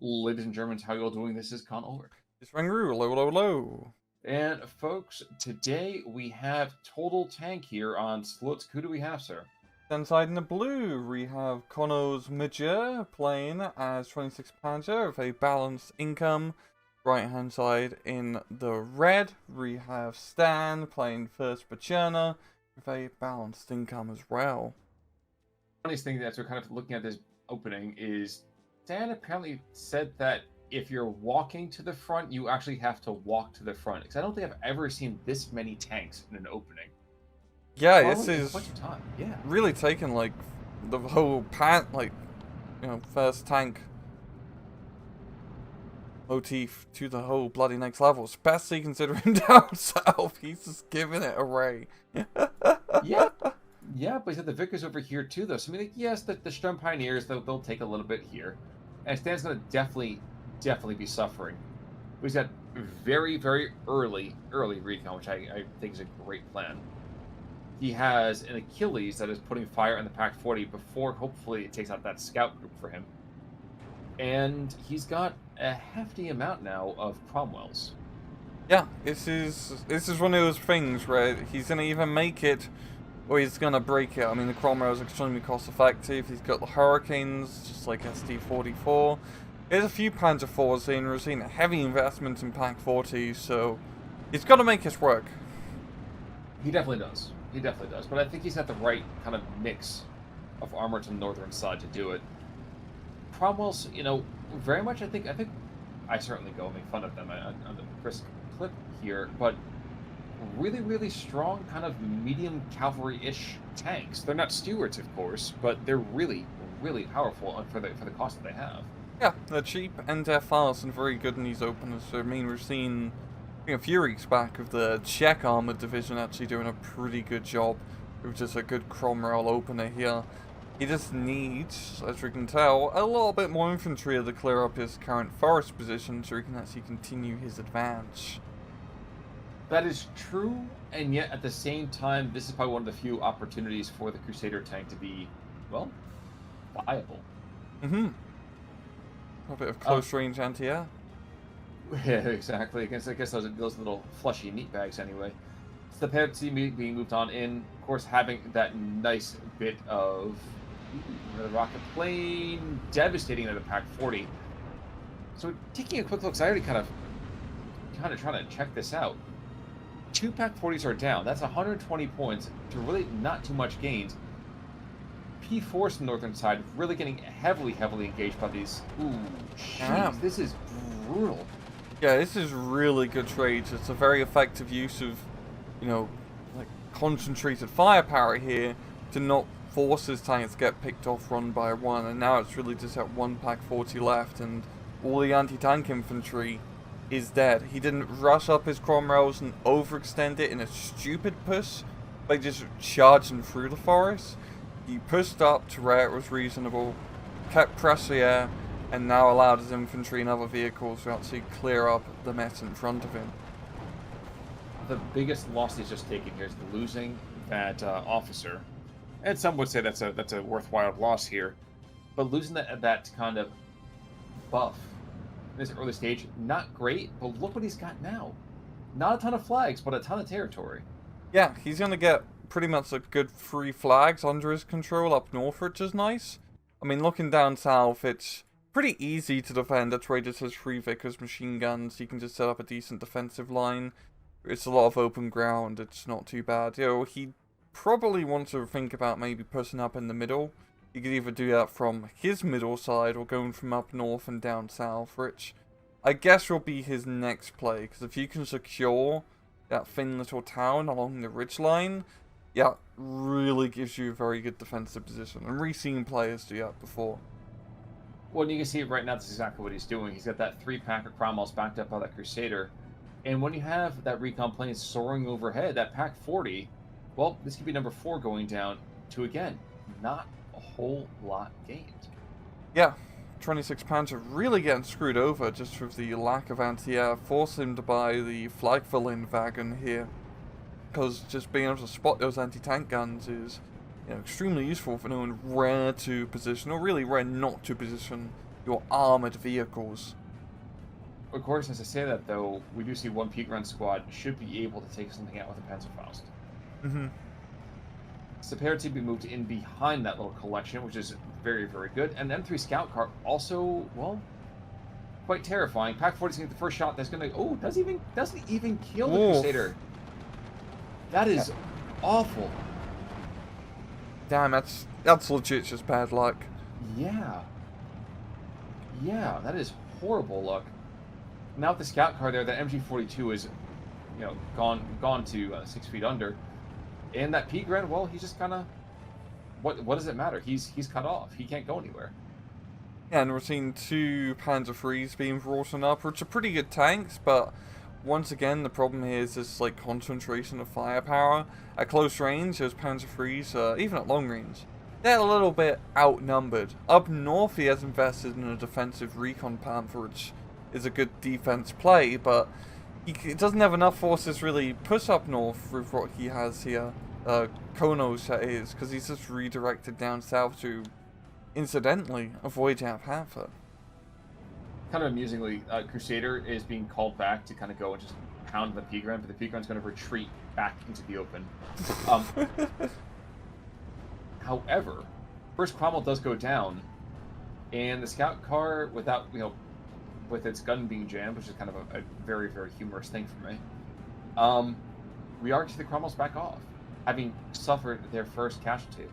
Ladies and Germans, how you all doing? This is Con. It's Rangaroo, low, low, low. And folks, today we have Total Tank here on Slotsk. Who do we have, sir? Inside in the blue, we have Konosmgr playing as 26 Panzer with a balanced income. Right hand side in the red, we have Stan playing first Pacherna with a balanced income as well. Funniest thing that we're kind of looking at this opening is Stan apparently said that if you're walking to the front, you actually have to walk to the front. Because I don't think I've ever seen this many tanks in an opening. Yeah, Probably this is a bunch of time. Yeah. really taken like the whole first tank motif to the whole bloody next level, especially considering down south, he's just giving it away. Yeah. Yeah, but he's got the Vickers over here too, though. So I mean, like, yes, the Sturm Pioneers, they'll take a little bit here. And Stan's going to definitely be suffering. But he's got very, very early recon, which I think is a great plan. He has an Achilles that is putting fire on the Pack 40 before, hopefully, it takes out that scout group for him. And he's got a hefty amount now of Cromwells. Yeah, this is one of those things where he's going to either make it or he's going to break it. I mean, the Cromwell is extremely cost effective. He's got the Hurricanes, just like SD44. There's a few Panzer IVs in. We're seeing a heavy investment in Pack 40, so he's got to make this work. He definitely does. He definitely does. But I think he's got the right kind of mix of armor to the northern side to do it. Cromwell's, very much, I think I certainly go make fun of them on the first clip here, but really, really strong kind of medium cavalry-ish tanks. They're not Stewarts, of course, but they're really, really powerful for the cost that they have. Yeah, they're cheap and they're fast and very good in these openers. So, I mean, we've seen a few weeks back of the Czech Armored Division actually doing a pretty good job with just a good Cromwell opener here. He just needs, as we can tell, a little bit more infantry to clear up his current forest position so he can actually continue his advance. That is true, and yet at the same time, this is probably one of the few opportunities for the Crusader tank to be, well, viable. Mm-hmm. A bit of close-range anti-air. Yeah, exactly. I guess those little fleshy meat bags anyway. So the Pepsi being moved on in, of course, having that nice bit of the rocket plane devastating at the Pack 40. So taking a quick look, because I already kind of trying to check this out. 2 Pack 40s are down. That's 120 points to really not too much gains. P4's the northern side really getting heavily engaged by these. Ooh, jeez, this is brutal. Yeah, this is really good trades. It's a very effective use of, like concentrated firepower here to not force his tanks to get picked off one by one. And now it's really just at 1 Pack 40 left, and all the anti-tank infantry is dead. He didn't rush up his Cromwells and overextend it in a stupid push by just charging through the forest. He pushed up to where it was reasonable, kept pressing air, and now allowed his infantry and other vehicles to actually clear up the mess in front of him. The biggest loss he's just taken here is losing that officer, and some would say that's a worthwhile loss here, but losing that kind of buff in this early stage, not great. But look what he's got now. Not a ton of flags, but a ton of territory. Yeah, he's gonna get pretty much a good 3 flags under his control up north, which is nice. I mean, looking down south, it's pretty easy to defend. That's why he just has 3 Vickers machine guns. He can just set up a decent defensive line. It's a lot of open ground. It's not too bad. He probably wants to think about maybe pushing up in the middle. He could either do that from his middle side or going from up north and down south, which I guess will be his next play. Because if you can secure that thin little town along the ridgeline, yeah, really gives you a very good defensive position. And we've seen players do that before. Well, you can see right now that's exactly what he's doing. He's got that 3 Pack of Cromwells backed up by that Crusader. And when you have that recon plane soaring overhead, that Pack 40, well, this could be number 4 going down to, again, not a whole lot gained. Yeah, 26 Panzer really getting screwed over just with the lack of anti-air, forcing him to buy the Flagverlin wagon here. Because just being able to spot those anti-tank guns is extremely useful for knowing where to position, or really where not to position your armored vehicles. Of course, as I say that, though, we do see one peak run squad should be able to take something out with a Panzerfaust. Mm-hmm. Separity be moved in behind that little collection, which is very, very good. And the M3 Scout Car also, well, quite terrifying. Pack 40 is going to get the first shot. That's going to... Oh, doesn't even kill the Crusader. That is awful. Damn, that's legit just bad luck. Yeah. Yeah, that is horrible luck. Now with the Scout Car there, that MG42 is, you know, gone to 6 feet under. And that P Grand, well, he's just kind of... What does it matter? He's cut off. He can't go anywhere. Yeah, and we're seeing 2 Panzer IIIs being brought up, which are pretty good tanks, but once again, the problem here is this like concentration of firepower. At close range, those Panzer IIIs, even at long range, they're a little bit outnumbered. Up north, he has invested in a defensive recon Panther, which is a good defense play, but he doesn't have enough forces really push up north with what he has here. Konos, that is, because he's just redirected down south to, incidentally, avoid that Panther. Kind of amusingly, Crusader is being called back to kind of go and just pound the P-Grand, but the P-Grand's going to retreat back into the open. However, first Cromwell does go down, and the Scout Car, without, you know, with its gun being jammed, which is kind of a very, very humorous thing for me, we are to see the Cromwells back off, having suffered their first casualty.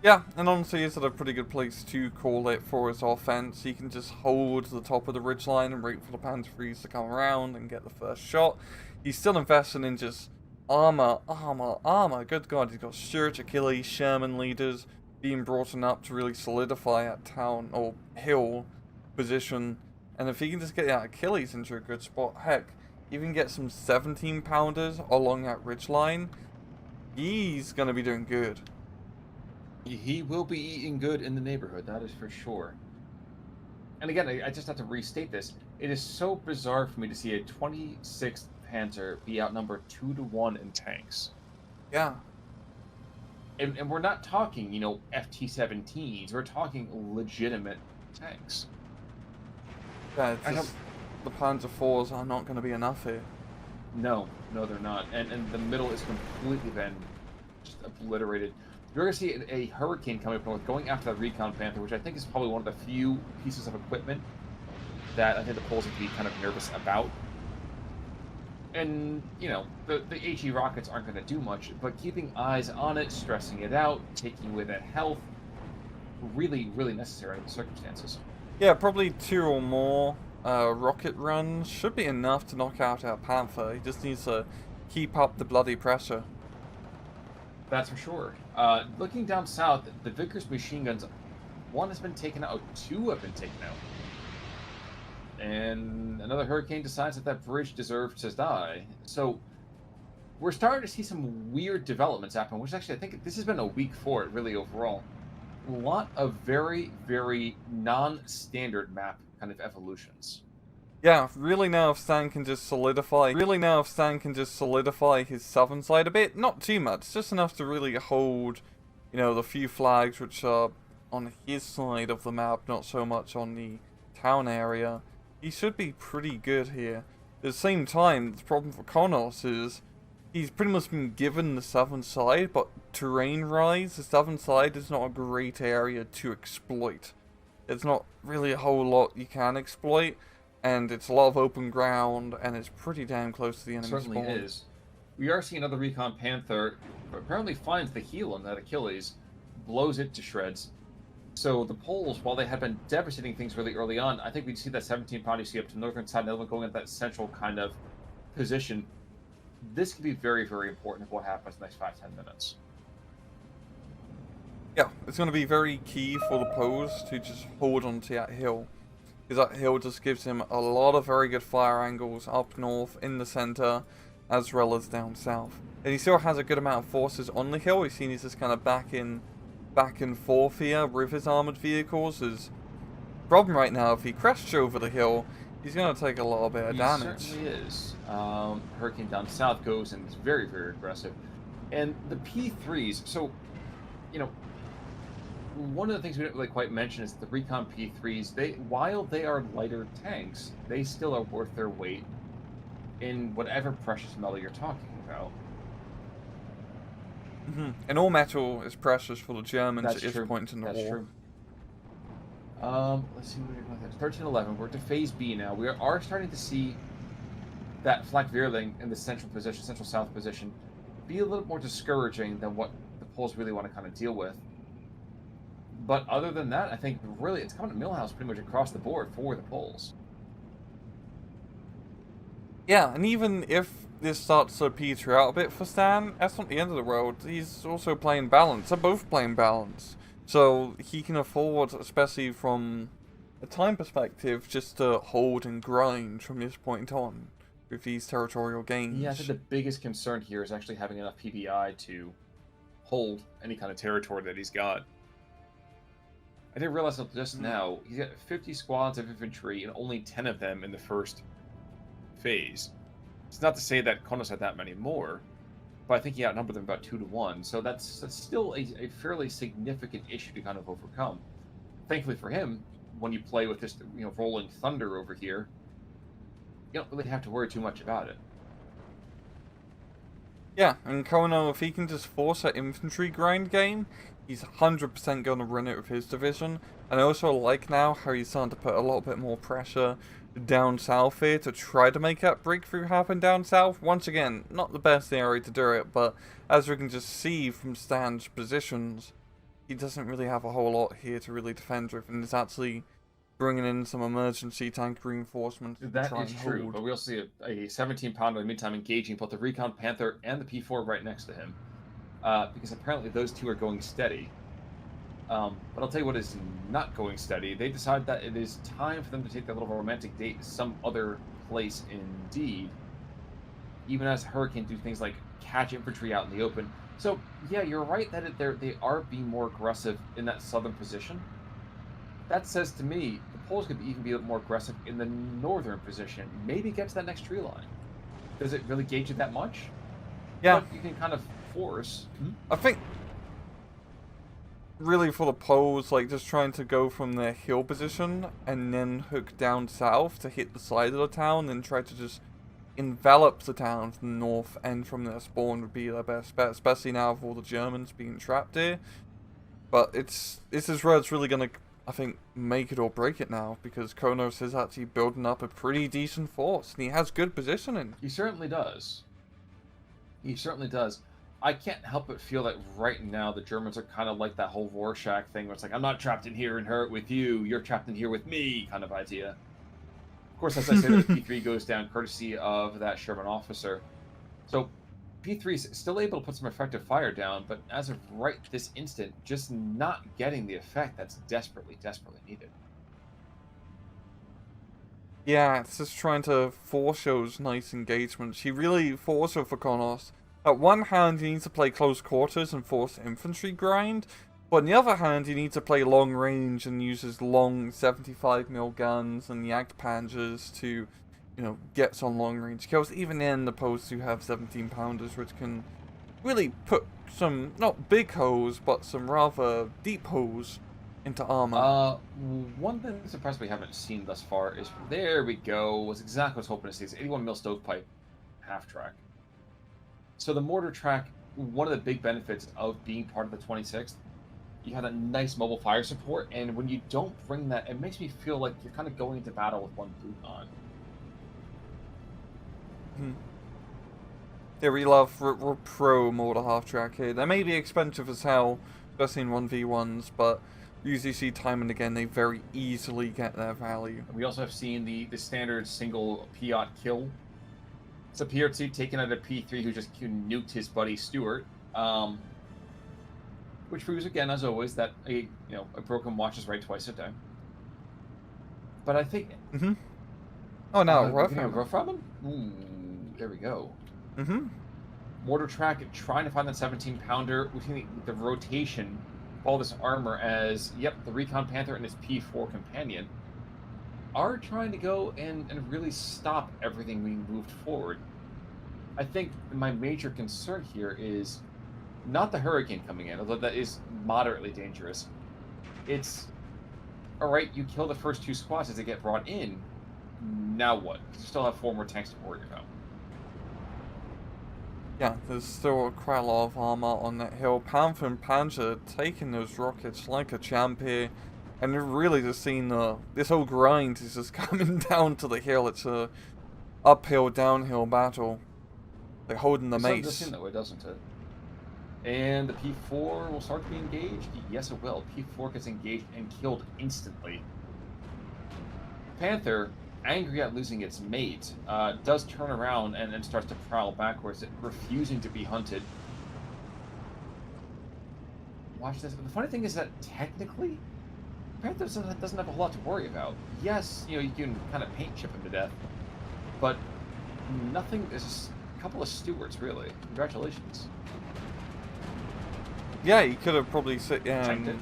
Yeah, and honestly, he's at a pretty good place to call it for his offense. He can just hold the top of the ridgeline and wait for the Panzer IIIs to come around and get the first shot. He's still investing in just armor. Good God, he's got Stuart, Achilles, Sherman leaders being brought up to really solidify that town or hill position. And if he can just get that Achilles into a good spot, heck, even get some 17-pounders along that ridgeline, he's going to be doing good. He will be eating good in the neighborhood, that is for sure. And again, I just have to restate this. It is so bizarre for me to see a 26th Panzer be outnumbered 2-1 in tanks. Yeah. And we're not talking, you know, FT-17s. We're talking legitimate tanks. Yeah, it's just, the Panzer IVs are not going to be enough here. No, they're not. And the middle is completely been just obliterated. You're going to see a Hurricane coming up north, going after that Recon Panther, which I think is probably one of the few pieces of equipment that I think the Poles would be kind of nervous about. And, you know, the HE rockets aren't going to do much, but keeping eyes on it, stressing it out, taking away that health, really, really necessary in the circumstances. Yeah, probably 2 or more rocket runs should be enough to knock out our Panther. He just needs to keep up the bloody pressure. That's for sure. Looking down south, the Vickers machine guns, 1 has been taken out, 2 have been taken out. And another Hurricane decides that bridge deserves to die. So we're starting to see some weird developments happen, which actually I think this has been a week for it, really, overall. A lot of very, very non-standard map kind of evolutions. Yeah, really now if Stan can just solidify his southern side a bit, not too much, just enough to really hold, you know, the few flags which are on his side of the map, not so much on the town area. He should be pretty good here. At the same time, the problem for Konos is he's pretty much been given the southern side, but terrain-wise, the southern side is not a great area to exploit. There's not really a whole lot you can exploit, and it's a lot of open ground, and it's pretty damn close to the enemy Certainly spawn. is. We are seeing another Recon Panther, apparently finds the heel on that Achilles, blows it to shreds. So the Poles, while they had been devastating things really early on, I think we'd see that 17-pound you see up to the northern side, another one going at that central kind of position. This could be very, very important of what happens in the next 5-10 minutes. Yeah, it's going to be very key for the Poles to just hold onto that hill. Because that hill just gives him a lot of very good fire angles up north, in the center, as well as down south. And he still has a good amount of forces on the hill. We've seen he's just kind of back and forth here with his armored vehicles. His problem right now, if he crashes over the hill, he's going to take a little bit of damage. He certainly is. Hurricane down south goes and is very, very aggressive. And the P3s, so, you know, one of the things we didn't really quite mention is the Recon P3s. While they are lighter tanks, they still are worth their weight in whatever precious metal you're talking about. And all metal is precious for the Germans That's at this true. point in the That's war. true. Let's see what we're going with. 13-11. We're to Phase B now. We are starting to see that Flak Vierling in the central position, central south position, be a little more discouraging than what the Poles really want to kind of deal with. But other than that, I think really it's coming to Millhouse pretty much across the board for the Poles. Yeah, and even if this starts to peter out a bit for Stan, that's not the end of the world. He's also playing balance. They're both playing balance. So he can afford, especially from a time perspective, just to hold and grind from this point on with these territorial gains. Yeah, I think the biggest concern here is actually having enough PBI to hold any kind of territory that he's got. I didn't realize until just now, he's got 50 squads of infantry and only 10 of them in the first phase. It's not to say that Konos had that many more, but I think he outnumbered them about 2-1. So that's still a fairly significant issue to kind of overcome. Thankfully for him, when you play with this rolling thunder over here, you don't really have to worry too much about it. Yeah, and Kono, if he can just force that infantry grind game, he's 100% going to run it with his division. And I also like now how he's starting to put a little bit more pressure down south here to try to make that breakthrough happen down south. Once again, not the best area to do it, but as we can just see from Stan's positions, he doesn't really have a whole lot here to really defend with, and is actually bringing in some emergency tank reinforcements. That is true, but we also see a 17-pounder in the meantime engaging both the Recon Panther and the P4 right next to him, because apparently those two are going steady. But I'll tell you what is not going steady. They decide that it is time for them to take their little romantic date some other place indeed, even as Hurricane do things like catch infantry out in the open. So, yeah, you're right that they are being more aggressive in that southern position. That says to me, the Poles could even be a bit more aggressive in the northern position. Maybe get to that next tree line. Does it really gauge it that much? Yeah. But you can kind of force. I think, really for the Poles, like just trying to go from their hill position and then hook down south to hit the side of the town and try to just envelop the town from the north and from their spawn would be their best bet, especially now with all the Germans being trapped here. But this is where it's really going to, I think, make it or break it now, because Konos is actually building up a pretty decent force, and he has good positioning. He certainly does. He certainly does. I can't help but feel that right now the Germans are kind of like that whole Rorschach thing, where it's like, I'm not trapped in here and hurt with you, you're trapped in here with me, kind of idea. Of course, as I say, the P3 goes down courtesy of that Sherman officer. So, P3 is still able to put some effective fire down, but as of right this instant, just not getting the effect that's desperately, desperately needed. Yeah, it's just trying to force those nice engagements. He really forces it for Konos. At one hand, he needs to play close quarters and force infantry grind, but on the other hand, he needs to play long range and use his long 75mm guns and Jagdpanzers to, get some long range kills. Even then, the Poles do have 17-pounders, which can really put some, not big holes, but some rather deep holes into armor. One thing that's impressive we haven't seen thus far is, there we go, was exactly what I was hoping to see. It's 81mm stovepipe half-track. So the mortar track, one of the big benefits of being part of the 26th, you have that nice mobile fire support, and when you don't bring that, it makes me feel like you're kind of going into battle with one boot on. Yeah, we love pro mortar half-track here. They may be expensive as hell, especially in 1v1s, but usually see time and again they very easily get their value. We also have seen the standard single Piot kill. It's a PRT taken out of P3 who just nuked his buddy Stuart, which proves again, as always, that a broken watch is right twice a day. But I think. Oh no, rough Robin? Ooh, there we go. Mortar track trying to find that 17-pounder within the rotation of all this armor as the Recon Panther and his P4 companion are trying to go and really stop everything being moved forward. I think my major concern here is not the Hurricane coming in, although that is moderately dangerous, it's all right. You kill the first 2 squads as they get brought in. Now what? You still have 4 more tanks to worry about. Yeah, there's still quite a lot of armor on that hill. Panther and Panzer taking those rockets like a champ here. And you're really just seeing this whole grind is just coming down to the hill. It's a uphill, downhill battle. They're holding the It does Mace. seem that way, doesn't it? And the P4 will start to be engaged? Yes, it will. P4 gets engaged and killed instantly. Panther, angry at losing its mate, does turn around and starts to prowl backwards, refusing to be hunted. Watch this. The funny thing is that technically, Panther doesn't have a whole lot to worry about. Yes, you can kind of paint chip him to death, but nothing. There's just a couple of stewards, really. Congratulations. Yeah, he could have probably Tanked it.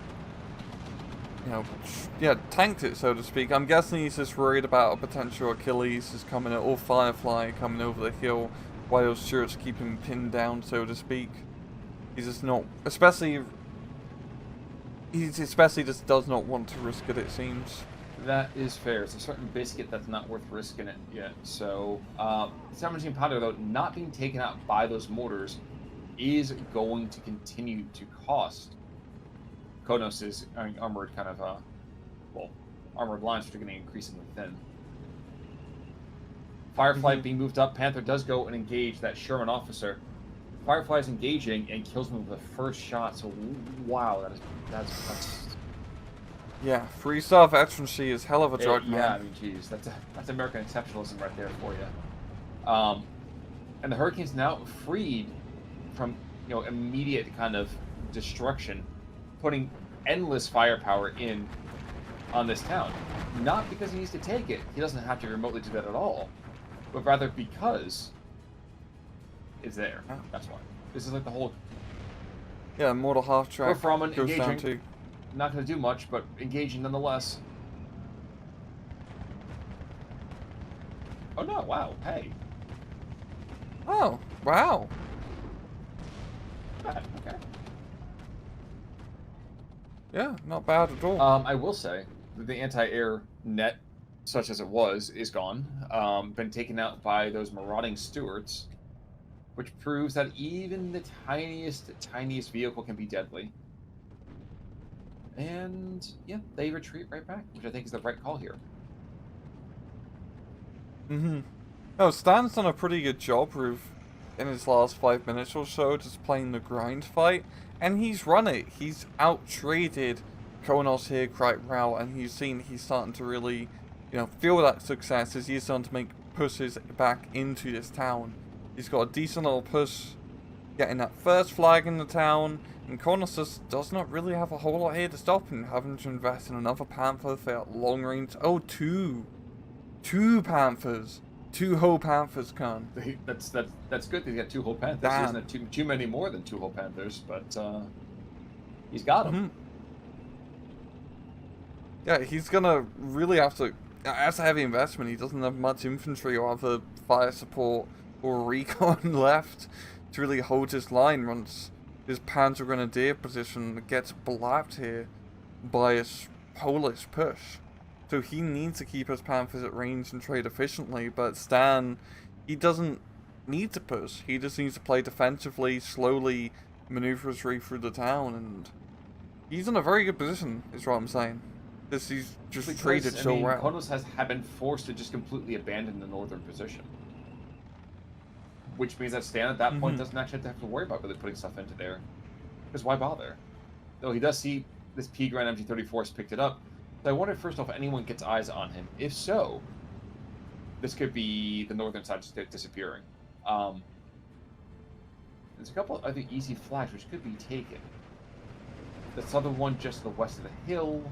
Tanked it, so to speak. I'm guessing he's just worried about a potential Achilles is coming, or Firefly coming over the hill, while those stewards keep him pinned down, so to speak. He's just not, he especially just does not want to risk it, it seems. That is fair. It's a certain biscuit that's not worth risking it yet. So, 17 pounder, though, not being taken out by those mortars is going to continue to cost Konos' armored kind of, armored lines, which are getting increasingly thin. Firefly being moved up. Panther does go and engage that Sherman officer. Firefly's engaging and kills him with the first shot. So, wow, that's yeah, 3-star veterancy is hell of a drug, man. Yeah, I mean, geez, that's American exceptionalism right there for you. And the Hurricane's now freed from immediate kind of destruction, putting endless firepower in on this town. Not because he needs to take it; he doesn't have to remotely do that at all, but rather because it's there. Oh. That's why. This is like the whole. Yeah, mortal half track From goes down engaging. to. Not going to do much, but engaging nonetheless. Oh no! Wow! Hey. Oh, wow. Okay. Yeah, not bad at all. I will say that the anti-air net, such as it was, is gone. Been taken out by those marauding stewards, which proves that even the tiniest vehicle can be deadly. And yeah, they retreat right back, which I think is the right call here. No, Stan's done a pretty good job in his last 5 minutes or so, just playing the grind fight, and he's run it. He's out-traded Konos here quite well, and he's starting to really, feel that success as he's starting to make pushes back into this town. He's got a decent little push getting that first flag in the town, and Konos just does not really have a whole lot here to stop him, having to invest in another Panther for that long range. Oh, two Panthers. 2 whole Panthers, Khan. That's good. He's got 2 whole Panthers. Damn. He doesn't have too many more than 2 whole Panthers, but he's got them. Yeah, he's gonna really have to. As a heavy investment, he doesn't have much infantry or other fire support or recon left to really hold his line once his Panzer Grenadier position gets blapped here by his Polish push. So he needs to keep his Panthers at range and trade efficiently, but Stan, he doesn't need to push. He just needs to play defensively, slowly maneuver his way through the town, and he's in a very good position, is what I'm saying. He's just traded so well. Konos has been forced to just completely abandon the northern position. Which means that Stan at that point doesn't actually have to worry about really putting stuff into there. Because why bother? Though he does see this P-Grand MG-34 has picked it up. So I wonder first off if anyone gets eyes on him. If so, this could be the northern side just disappearing. There's a couple other easy flags which could be taken. The southern one just to the west of the hill.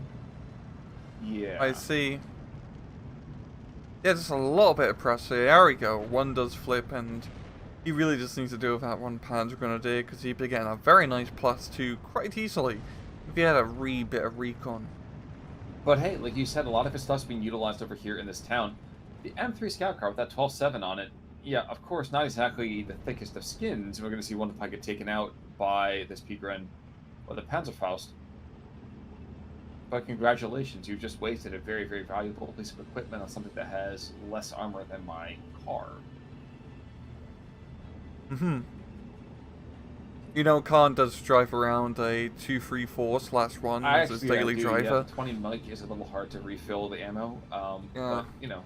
Yeah. I see. Yeah, just a little bit of pressure. There we go. One does flip, and he really just needs to do with that one Panzer Grenadier, because he'd be getting a very nice +2 quite easily if he had a bit of recon. But hey, like you said, a lot of his stuff's being utilized over here in this town. The M3 scout car with that 12-7 on it, yeah, of course, not exactly the thickest of skins. We're going to see one if I get taken out by this Pigren or the Panzerfaust. But hey, like you said, a lot of his stuff's being utilized over here in this town. The M3 scout car with that 12-7 on it, yeah, of course, not exactly the thickest of skins. We're going to see one if I get taken out by this Pigren or the Panzerfaust. But congratulations, you've just wasted a very, very valuable piece of equipment on something that has less armor than my car. Mm-hmm. You know, Khan does drive around a 234/1 as his daily driver. Yeah. 20 mic is a little hard to refill the ammo, but, you know.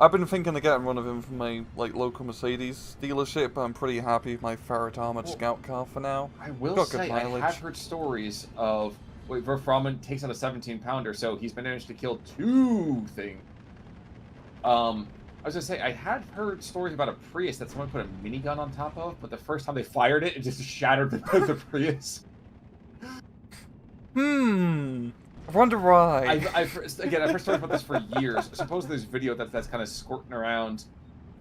I've been thinking of getting one of him from my local Mercedes dealership, but I'm pretty happy with my ferret armored scout car for now. I will say, I have heard stories of where Raman takes out a 17-pounder, so he's managed to kill 2 things. I was gonna say, I had heard stories about a Prius that someone put a minigun on top of, but the first time they fired it, it just shattered the Prius. I wonder why. I've heard stories about this for years. Supposedly there's video that's kind of squirting around.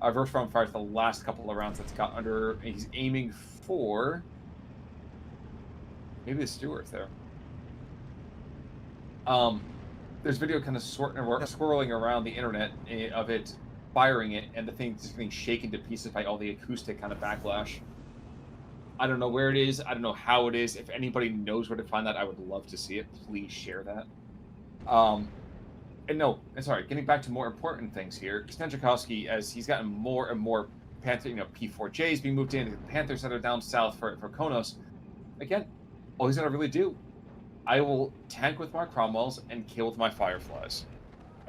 Vertram fires the last couple of rounds that's got under. And he's aiming for maybe the Stewart there. There's video kind of swirling around the internet of it firing it, and the thing just getting shaken to pieces by all the acoustic kind of backlash. I don't know where it is. I don't know how it is. If anybody knows where to find that, I would love to see it. Please share that. And sorry, getting back to more important things here. Stenjakowski, as he's gotten more and more Panther, P4Js being moved in, the Panthers that are down south for Konos. Again, all he's going to really do, I will tank with my Cromwells and kill with my Fireflies.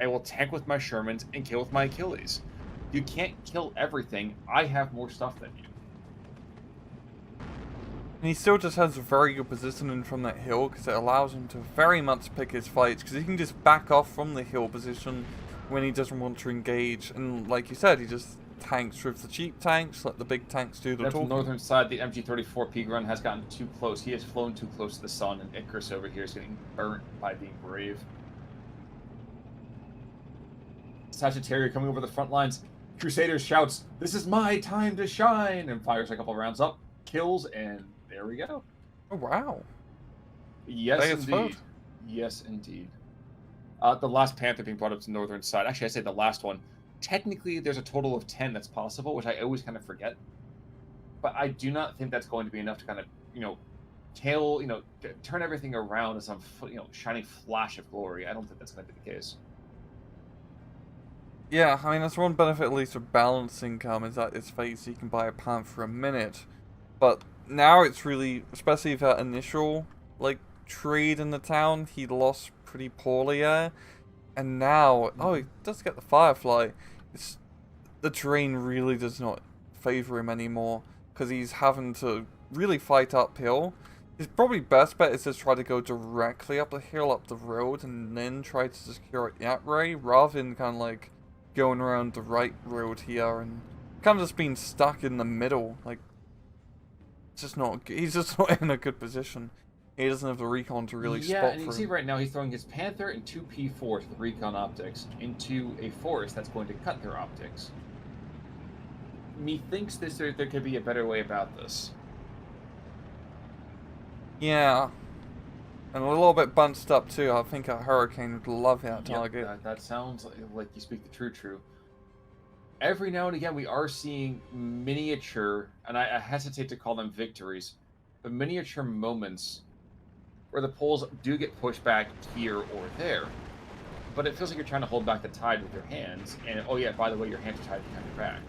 I will tank with my Shermans and kill with my Achilles. You can't kill everything. I have more stuff than you. And he still just has a very good positioning from that hill, because it allows him to very much pick his fights, because he can just back off from the hill position when he doesn't want to engage. And like you said, he just tanks with the cheap tanks, let the big tanks do the talking. From the northern side, the MG-34 Pigron has gotten too close. He has flown too close to the sun, and Icarus over here is getting burnt by being brave. Sagittarius coming over the front lines. Crusader shouts, "This is my time to shine!" and fires a couple rounds up, kills, and there we go. Oh, wow. Yes, indeed. Yes, indeed. The last Panther being brought up to the northern side. Actually, I say the last one. Technically, there's a total of 10 that's possible, which I always kind of forget. But I do not think that's going to be enough to kind of, turn everything around as some, shining flash of glory. I don't think that's going to be the case. Yeah, I mean, that's one benefit at least of balanced income, is that it's phase you can buy a Panther a minute. But now it's really, especially that initial, trade in the town, he lost pretty poorly there. And now, he does get the Firefly. The terrain really does not favor him anymore, because he's having to really fight uphill. His probably best bet is to try to go directly up the hill, up the road, and then try to secure it that way, rather than kind of going around the right road here and kind of just being stuck in the middle. He's just not in a good position. He doesn't have the recon to really spot for him. Yeah, and you see right now he's throwing his Panther and 2 P4s with recon optics into a forest that's going to cut their optics. Methinks there could be a better way about this. Yeah. And a little bit bunched up too. I think a Hurricane would love that target. That sounds like you speak the true. Every now and again we are seeing miniature, and I hesitate to call them victories, but miniature moments where the Poles do get pushed back here or there. But it feels like you're trying to hold back the tide with your hands, and oh yeah, by the way, your hands are tied behind your back.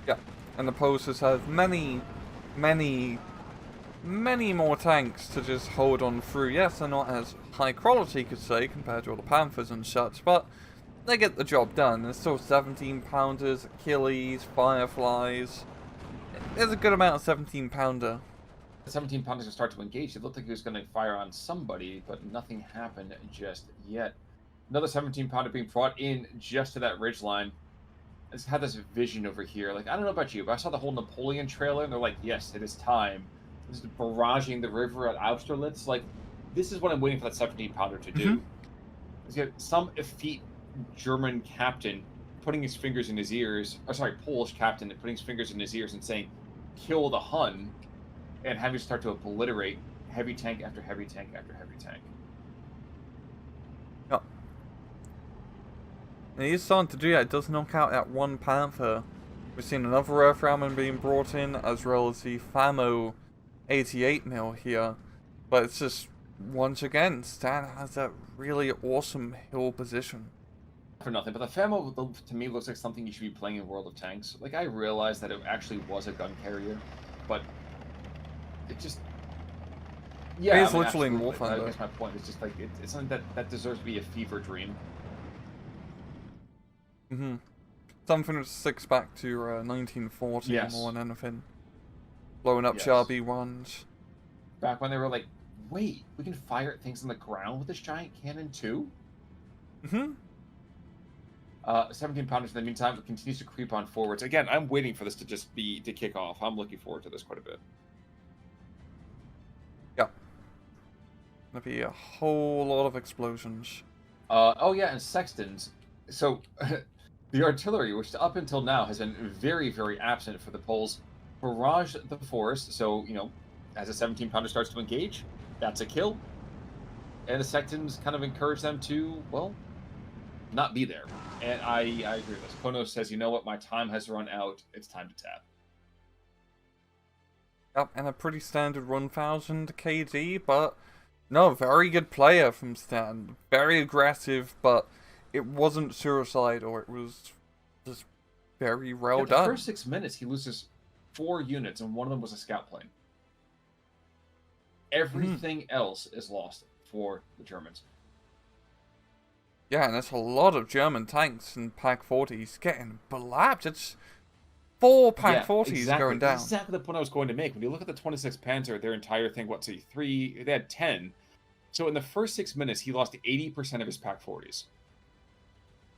Yeah, and the Poles just have many more tanks to just hold on through. Yes, they're not as high quality, you could say, compared to all the Panthers and such, but they get the job done. There's still 17-pounders, Achilles, Fireflies. There's a good amount of 17-pounder. The 17-pounders will start to engage. It looked like he was going to fire on somebody, but nothing happened just yet. Another 17-pounder being brought in just to that ridgeline. I just had this vision over here. I don't know about you, but I saw the whole Napoleon trailer, and they're like, yes, it is time. This is barraging the river at Austerlitz. This is what I'm waiting for that 17-pounder to do. Is get some effete German captain putting his fingers in his ears, Polish captain putting his fingers in his ears and saying, kill the Hun, and having to start to obliterate heavy tank after heavy tank after heavy tank. Yeah. And he's starting to do that. It does knock out that one Panther. We've seen another Earth Rammon being brought in, as well as the Famo 88 mil here, but it's just, once again, Stan has that really awesome hill position. For nothing, but the Famo to me looks like something you should be playing in World of Tanks. Like, I realized that it actually was a gun carrier, but it just... Yeah, It's literally in absolutely. Warfinder. I guess my point is just like, it's something that deserves to be a fever dream. Something that sticks back to 1940 Yes. more than anything. Blowing up Yes. RB1s. Back when they were like, wait, we can fire at things on the ground with this giant cannon too? 17 pounders in the meantime continues to creep on forwards. Again, I'm waiting for this to just be to kick off. I'm looking forward to this quite a bit. Yeah. Gonna be a whole lot of explosions. Oh yeah, and sextons. So the artillery, which up until now has been very, very absent for the Poles, barrage the forest. So, you know, as a 17 pounder starts to engage, that's a kill. And the sextons kind of encourage them to, well, not be there. And I agree with this. Konos says, you know what, my time has run out. It's time to tap. Yep, and a pretty standard 1000 KD, but no, very good player from Stan. Very aggressive, but it wasn't suicidal. It was just very well done. The first 6 minutes, he loses 4 units, and one of them was a scout plane. Everything else is lost for the Germans. Yeah, and there's a lot of German tanks and Pack 40s getting blapped. It's 4 Pack 40s going down. That's exactly the point I was going to make. When you look at the 26th Panzer, their entire thing, they had 10. So in the first 6 minutes, he lost 80% of his Pack 40s.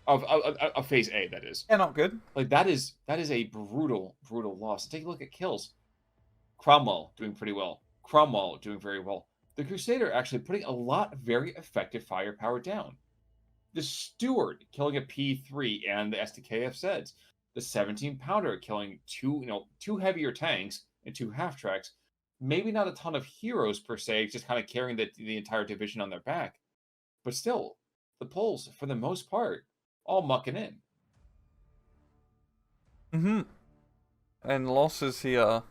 Of Phase A, that is. Yeah, not good. Like, that is a brutal, brutal loss. Take a look at kills. Cromwell doing pretty well. Cromwell doing very well. The Crusader actually putting a lot of very effective firepower down. The Steward killing a P3 and the SDKF Zeds. The 17 pounder killing two heavier tanks and 2 half tracks. Maybe not a ton of heroes per se, just kind of carrying the entire division on their back. But still, the Poles, for the most part, all mucking in. And losses here.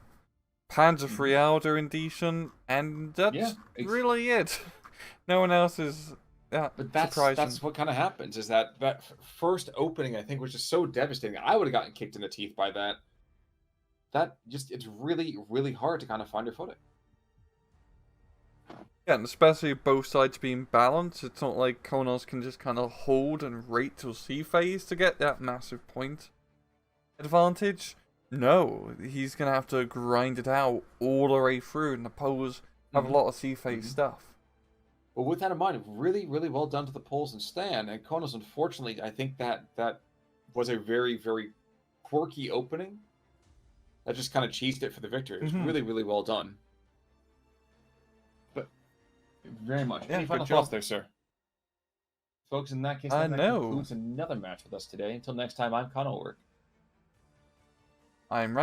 Panzer III doing decent, and that's really it. No one else is but that's what kind of happens, is that first opening, I think, was just so devastating. I would have gotten kicked in the teeth by that. It's really, really hard to kind of find your footing. Yeah, and especially both sides being balanced, it's not like Konos can just kind of hold and wait till C phase to get that massive point advantage. No, he's going to have to grind it out all the way through, and the Poles have a lot of C phase stuff. Well, with that in mind, really, really well done to the Poles and Stan. And Konos, unfortunately, I think that was a very, very quirky opening. That just kind of cheesed it for the victory. It was really, really well done. But very much. Yeah, any final thoughts there, sir? Folks, in that case, that concludes another match with us today. Until next time, I'm Konosmgr. I'm right.